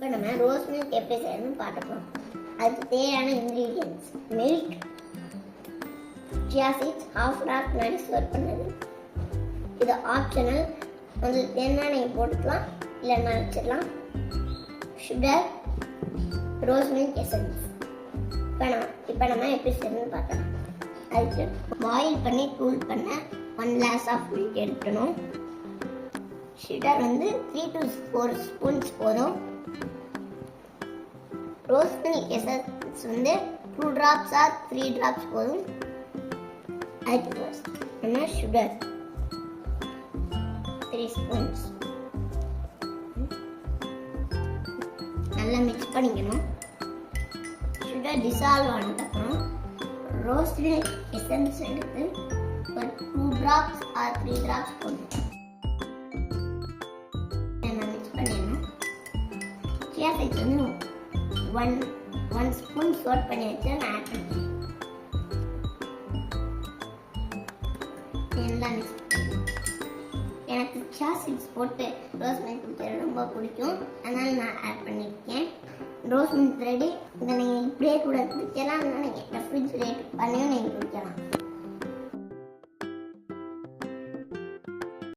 இப்போ நம்ம rose milk எப்படி செய்யணும்னு பார்த்துக்கலாம். அதுக்கு தேவையான ingredients milk, chia seeds, half rock nuts work பண்ணது. இது ஆப்ஷனல், உங்களுக்கு வேணா நீங்கள் போட்டுக்கலாம், இல்லைன்னா வச்சிடலாம். Sugar, rose milk essence. இப்போ நம்ம எப்படி செய்யணும்னு பார்க்கலாம். அதுக்கு பாயில் பண்ணி கூல் பண்ண 1 glass ஆஃப் மில்க் எடுக்கணும். சுகர் 3 to 4 ஸ்பூன்ஸ் போதும். Rose milk essence 2 drops or 3 drops போதும். அதுக்கு ஃபர்ஸ்ட் நம்ம சுகர் 3 ஸ்பூன்ஸ் நல்லா மிக்ஸ் பண்ணிக்கணும். சுகர் டிசால்வ் ஆனதுக்கப்புறம் ரோஸ் மில்க் எசன்ஸ் எடுத்து ஒரு 2 drops ஆர் 3 drops போடணும். நம்ம மிக்ஸ் பண்ணிடணும். chia seeds 1 ஸ்பூன் சோட் பண்ணி வச்சு நான் ஆட் பண்ணிக்கிறேன். எல்லாம் மிக்ஸ் பண்ணிடணும். எனக்கு chia seeds போட்டு ரோஸ் மில்க் குடிக்கிறது ரொம்ப பிடிக்கும், அதனால நான் ஆட் பண்ணியிருக்கேன். Rose milk ready. இதை நீங்கள் இப்படியே கூட குடிக்கலாம், இல்லைன்னா நீங்கள் ரெஃப்ரிஜரேட் பண்ணியும் நீங்கள் குடிக்கலாம்.